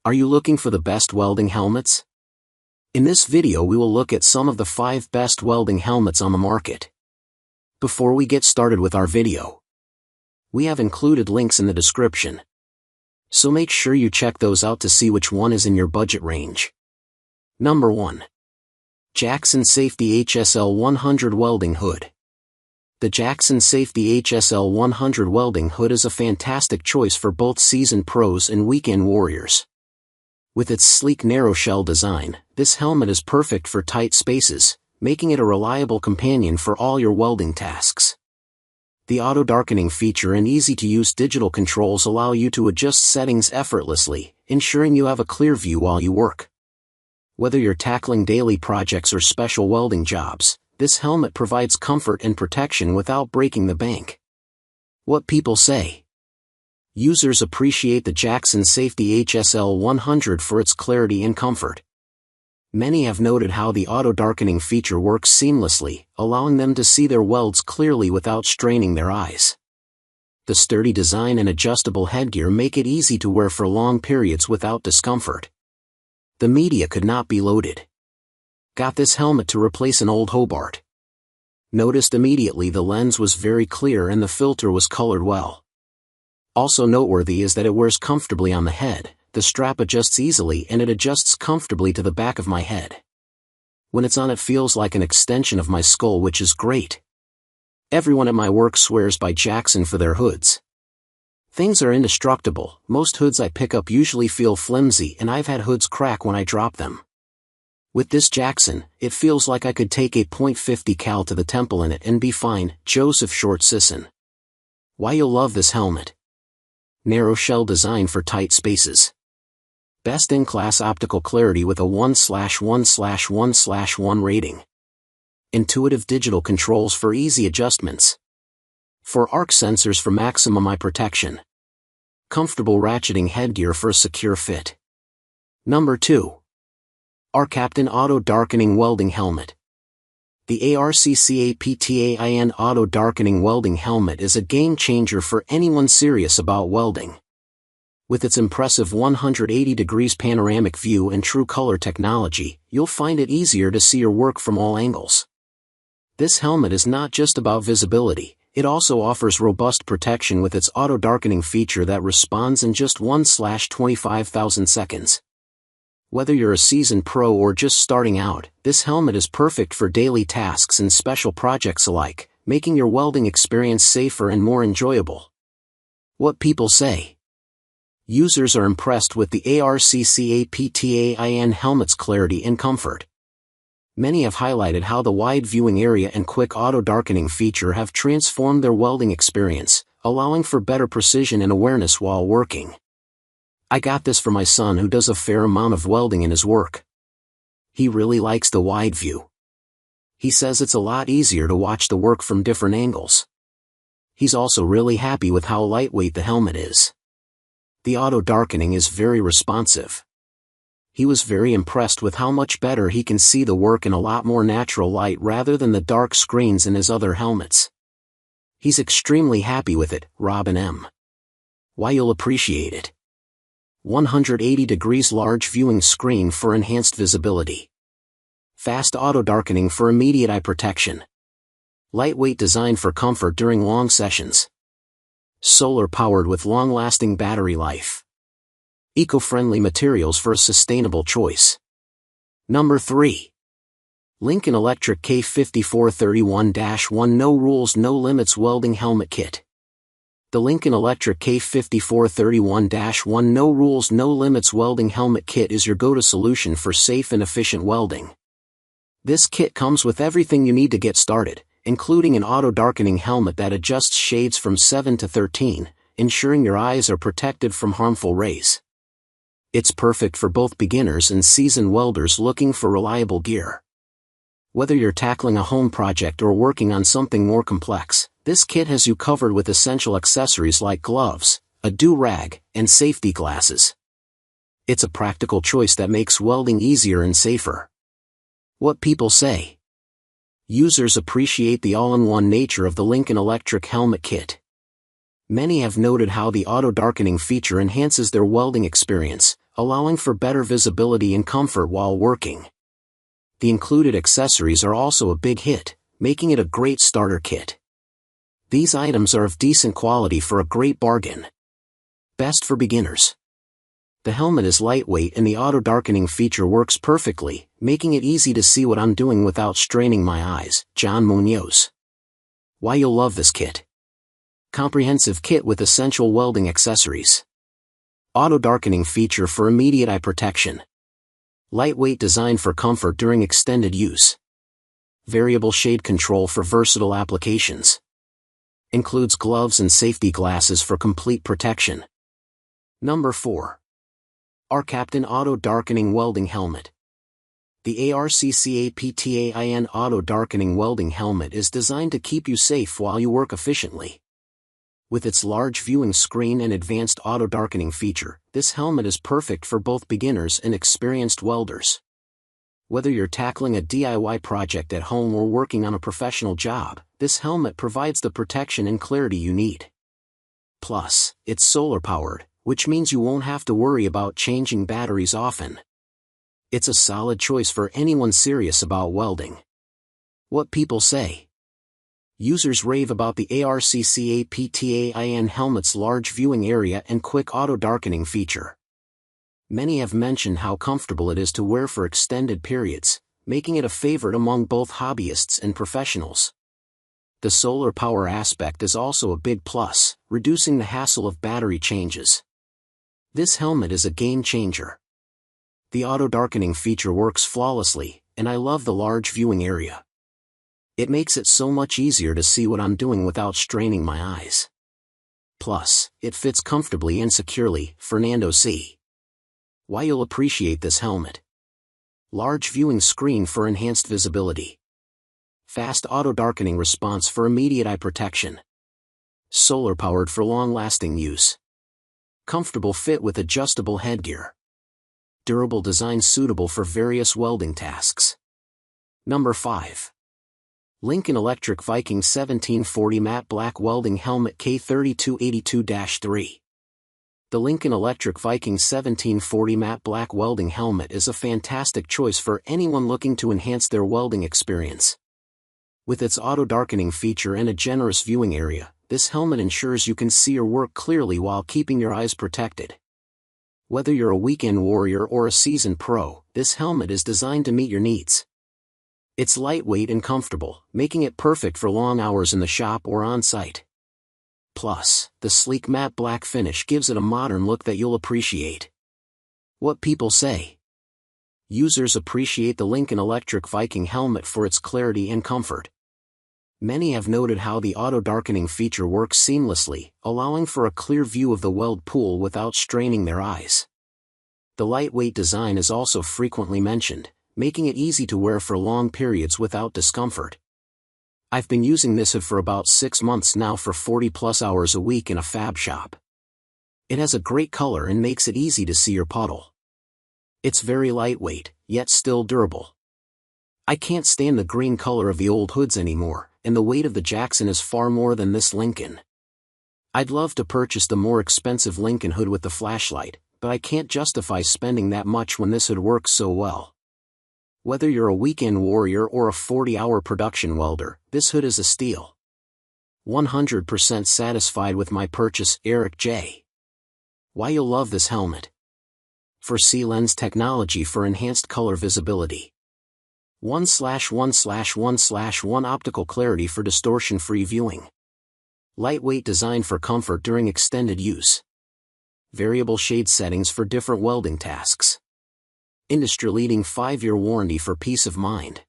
Are you looking for the best welding helmets? In this video we will look at some of the 5 best welding helmets on the market. Before we get started with our video, we have included links in the description, so make sure you check those out to see which one is in your budget range. Number 1. Jackson Safety HSL 100 Welding Hood. The Jackson Safety HSL 100 Welding Hood is a fantastic choice for both seasoned pros and weekend warriors. With its sleek narrow shell design, this helmet is perfect for tight spaces, making it a reliable companion for all your welding tasks. The auto darkening feature and easy-to-use digital controls allow you to adjust settings effortlessly, ensuring you have a clear view while you work. Whether you're tackling daily projects or special welding jobs, this helmet provides comfort and protection without breaking the bank. What people say. Users appreciate the Jackson Safety HSL 100 for its clarity and comfort. Many have noted how the auto darkening feature works seamlessly, allowing them to see their welds clearly without straining their eyes. The sturdy design and adjustable headgear make it easy to wear for long periods without discomfort. The media could not be loaded. Got this helmet to replace an old Hobart. Noticed immediately the lens was very clear and the filter was colored well. Also noteworthy is that it wears comfortably on the head, the strap adjusts easily and it adjusts comfortably to the back of my head. When it's on it feels like an extension of my skull, which is great. Everyone at my work swears by Jackson for their hoods. Things are indestructible. Most hoods I pick up usually feel flimsy and I've had hoods crack when I drop them. With this Jackson, it feels like I could take a .50 cal to the temple in it and be fine. Joseph Short Sisson. Why you'll love this helmet. Narrow shell design for tight spaces. Best-in-class optical clarity with a 1/1/1/1 rating. Intuitive digital controls for easy adjustments. 4 arc sensors for maximum eye protection. Comfortable ratcheting headgear for a secure fit. Number 2. ARCCAPTAIN Auto Darkening Welding Helmet. The ARCCAPTAIN Auto Darkening Welding Helmet is a game-changer for anyone serious about welding. With its impressive 180 degrees panoramic view and true color technology, you'll find it easier to see your work from all angles. This helmet is not just about visibility, it also offers robust protection with its auto darkening feature that responds in just 1/25,000 seconds. Whether you're a seasoned pro or just starting out, this helmet is perfect for daily tasks and special projects alike, making your welding experience safer and more enjoyable. What people say. Users are impressed with the ARCCAPTAIN helmet's clarity and comfort. Many have highlighted how the wide viewing area and quick auto darkening feature have transformed their welding experience, allowing for better precision and awareness while working. I got this for my son who does a fair amount of welding in his work. He really likes the wide view. He says it's a lot easier to watch the work from different angles. He's also really happy with how lightweight the helmet is. The auto darkening is very responsive. He was very impressed with how much better he can see the work in a lot more natural light rather than the dark screens in his other helmets. He's extremely happy with it. Robin M. Why you'll appreciate it. 180 degrees large viewing screen for enhanced visibility. Fast auto darkening for immediate eye protection. Lightweight design for comfort during long sessions. Solar powered with long-lasting battery life. Eco-friendly materials for a sustainable choice. Number 3. Lincoln Electric K5431-1 No Rules No Limits Welding Helmet Kit. The Lincoln Electric K5431-1 No Rules No Limits Welding Helmet Kit is your go-to solution for safe and efficient welding. This kit comes with everything you need to get started, including an auto darkening helmet that adjusts shades from 7 to 13, ensuring your eyes are protected from harmful rays. It's perfect for both beginners and seasoned welders looking for reliable gear. Whether you're tackling a home project or working on something more complex, this kit has you covered with essential accessories like gloves, a do-rag, and safety glasses. It's a practical choice that makes welding easier and safer. What people say. Users appreciate the all-in-one nature of the Lincoln Electric Helmet Kit. Many have noted how the auto-darkening feature enhances their welding experience, allowing for better visibility and comfort while working. The included accessories are also a big hit, making it a great starter kit. These items are of decent quality for a great bargain. Best for beginners. The helmet is lightweight and the auto-darkening feature works perfectly, making it easy to see what I'm doing without straining my eyes. John Munoz. Why you'll love this kit. Comprehensive kit with essential welding accessories. Auto-darkening feature for immediate eye protection. Lightweight design for comfort during extended use. Variable shade control for versatile applications. Includes gloves and safety glasses for complete protection. Number 4. ARCCAPTAIN Auto Darkening Welding Helmet. The ARCCAPTAIN Auto Darkening Welding Helmet is designed to keep you safe while you work efficiently. With its large viewing screen and advanced auto darkening feature, this helmet is perfect for both beginners and experienced welders. Whether you're tackling a DIY project at home or working on a professional job, this helmet provides the protection and clarity you need. Plus, it's solar-powered, which means you won't have to worry about changing batteries often. It's a solid choice for anyone serious about welding. What people say. Users rave about the ARCCAPTAIN helmet's large viewing area and quick auto-darkening feature. Many have mentioned how comfortable it is to wear for extended periods, making it a favorite among both hobbyists and professionals. The solar power aspect is also a big plus, reducing the hassle of battery changes. This helmet is a game changer. The auto-darkening feature works flawlessly, and I love the large viewing area. It makes it so much easier to see what I'm doing without straining my eyes. Plus, it fits comfortably and securely. Fernando C. Why you'll appreciate this helmet. Large viewing screen for enhanced visibility. Fast auto-darkening response for immediate eye protection. Solar-powered for long-lasting use. Comfortable fit with adjustable headgear. Durable design suitable for various welding tasks. Number 5. Lincoln Electric Viking 1740 Matte Black Welding Helmet K3282-3. The Lincoln Electric Viking 1740 Matte Black Welding Helmet is a fantastic choice for anyone looking to enhance their welding experience. With its auto-darkening feature and a generous viewing area, this helmet ensures you can see your work clearly while keeping your eyes protected. Whether you're a weekend warrior or a seasoned pro, this helmet is designed to meet your needs. It's lightweight and comfortable, making it perfect for long hours in the shop or on-site. Plus, the sleek matte black finish gives it a modern look that you'll appreciate. What people say. Users appreciate the Lincoln Electric Viking helmet for its clarity and comfort. Many have noted how the auto-darkening feature works seamlessly, allowing for a clear view of the weld pool without straining their eyes. The lightweight design is also frequently mentioned, making it easy to wear for long periods without discomfort. I've been using this hood for about 6 months now for 40+ hours a week in a fab shop. It has a great color and makes it easy to see your puddle. It's very lightweight, yet still durable. I can't stand the green color of the old hoods anymore, and the weight of the Jackson is far more than this Lincoln. I'd love to purchase the more expensive Lincoln hood with the flashlight, but I can't justify spending that much when this hood works so well. Whether you're a weekend warrior or a 40-hour production welder, this hood is a steal. 100% satisfied with my purchase. Eric J. Why you'll love this helmet. For C-lens technology for enhanced color visibility. 1/1/1/1 optical clarity for distortion-free viewing. Lightweight design for comfort during extended use. Variable shade settings for different welding tasks. Industry-leading 5-year warranty for peace of mind.